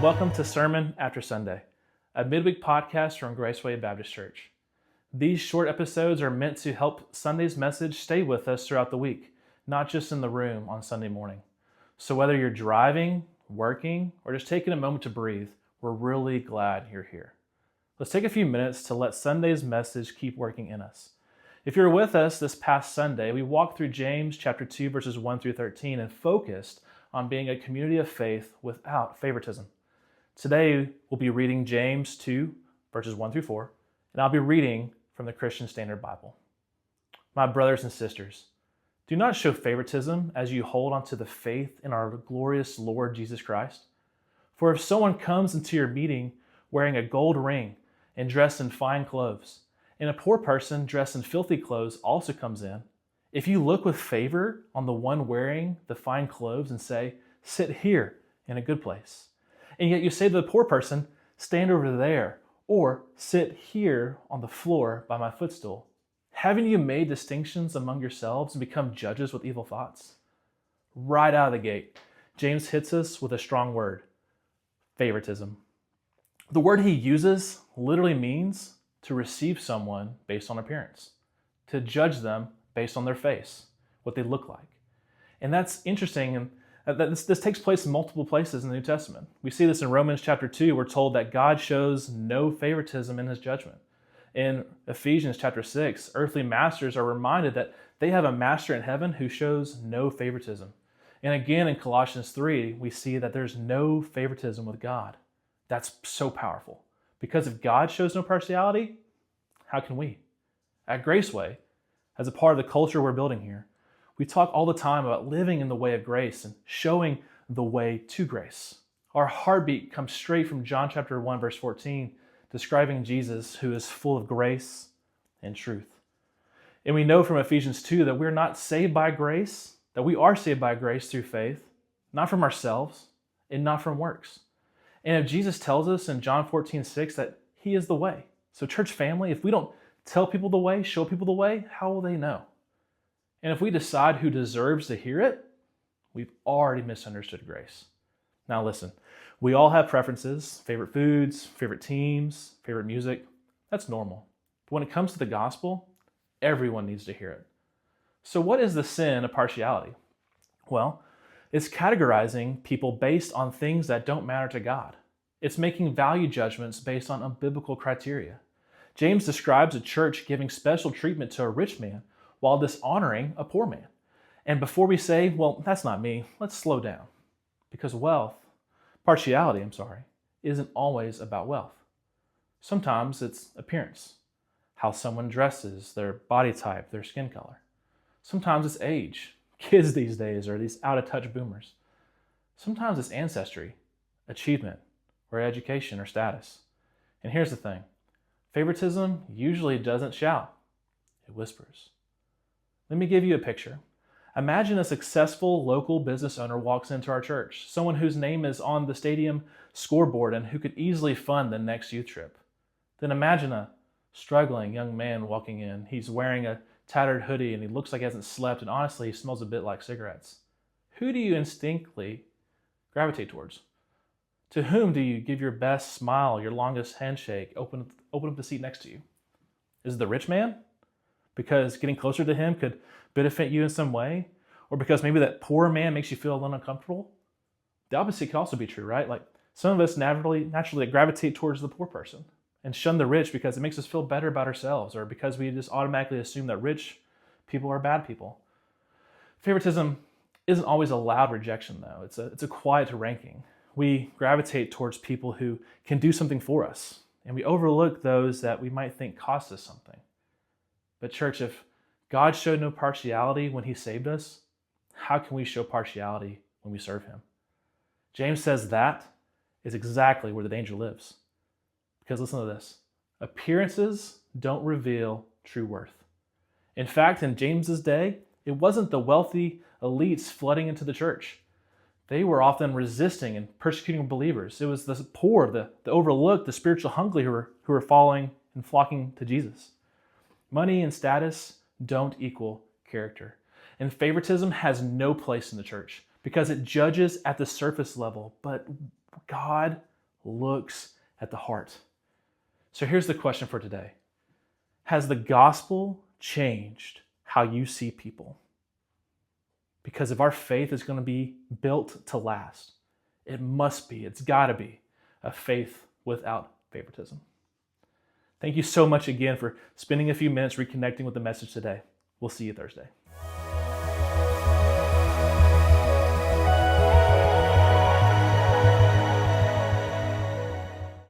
welcome to Sermon After Sunday, a midweek podcast from Graceway Baptist Church. These short episodes are meant to help Sunday's message stay with us throughout the week, not just in the room on Sunday morning. So whether you're driving, working, or just taking a moment to breathe, we're really glad you're here. Let's take a few minutes to let Sunday's message keep working in us. If you're with us this past Sunday, we walked through James chapter 2, verses 1 through 13 and focused on being a community of faith without favoritism. Today, we'll be reading James 2, verses 1 through 4, and I'll be reading from the Christian Standard Bible. My brothers and sisters, do not show favoritism as you hold on to the faith in our glorious Lord Jesus Christ. For if someone comes into your meeting wearing a gold ring and dressed in fine clothes, and a poor person dressed in filthy clothes also comes in, if you look with favor on the one wearing the fine clothes and say, "Sit here in a good place," and yet you say to the poor person, "Stand over there," or "Sit here on the floor by my footstool," haven't you made distinctions among yourselves and become judges with evil thoughts? Right out of the gate, James hits us with a strong word: favoritism. The word he uses literally means to receive someone based on appearance, to judge them based on their face, what they look like. And that's interesting, and this takes place in multiple places in the New Testament. We see this in Romans chapter 2. We're told that God shows no favoritism in his judgment. In Ephesians chapter 6, earthly masters are reminded that they have a master in heaven who shows no favoritism. And again in Colossians 3, we see that there's no favoritism with God. That's so powerful. Because if God shows no partiality, how can we? At Graceway, as a part of the culture we're building here, we talk all the time about living in the way of grace and showing the way to grace. Our heartbeat comes straight from John chapter 1, verse 14, describing Jesus who is full of grace and truth. And we know from Ephesians 2 that we're not saved by grace, that we are saved by grace through faith, not from ourselves and not from works. And if Jesus tells us in John 14:6 that he is the way, so church family, if we don't tell people the way, show people the way, how will they know? And if we decide who deserves to hear it, we've already misunderstood grace. Now listen, we all have preferences, favorite foods, favorite teams, favorite music. That's normal. But when it comes to the gospel, everyone needs to hear it. So what is the sin of partiality? Well, it's categorizing people based on things that don't matter to God. It's making value judgments based on unbiblical criteria. James describes a church giving special treatment to a rich man while dishonoring a poor man. And before we say, well, that's not me, let's slow down. Because partiality, isn't always about wealth. Sometimes it's appearance, how someone dresses, their body type, their skin color. Sometimes it's age. Kids these days are these out-of-touch boomers. Sometimes it's ancestry, achievement, or education or status. And here's the thing. Favoritism usually doesn't shout, it whispers. Let me give you a picture. Imagine a successful local business owner walks into our church, someone whose name is on the stadium scoreboard and who could easily fund the next youth trip. Then imagine a struggling young man walking in. He's wearing a tattered hoodie and he looks like he hasn't slept, and honestly, he smells a bit like cigarettes. Who do you instinctively gravitate towards? To whom do you give your best smile, your longest handshake, open up the seat next to you? Is it the rich man? Because getting closer to him could benefit you in some way? Or because maybe that poor man makes you feel a little uncomfortable? The opposite could also be true, right? Like some of us naturally gravitate towards the poor person and shun the rich because it makes us feel better about ourselves, or because we just automatically assume that rich people are bad people. Favoritism isn't always a loud rejection, though. It's a quiet ranking. We gravitate towards people who can do something for us, and we overlook those that we might think cost us something. But church, if God showed no partiality when he saved us, how can we show partiality when we serve him? James says that is exactly where the danger lives. Because listen to this. Appearances don't reveal true worth. In fact, in James's day, it wasn't the wealthy elites flooding into the church. They were often resisting and persecuting believers. It was the poor, the overlooked, the spiritual hungry who were following and flocking to Jesus. Money and status don't equal character. And favoritism has no place in the church because it judges at the surface level. But God looks at the heart. So here's the question for today. Has the gospel changed how you see people? Because if our faith is going to be built to last, it's got to be a faith without favoritism. Thank you so much again for spending a few minutes reconnecting with the message today. We'll see you Thursday.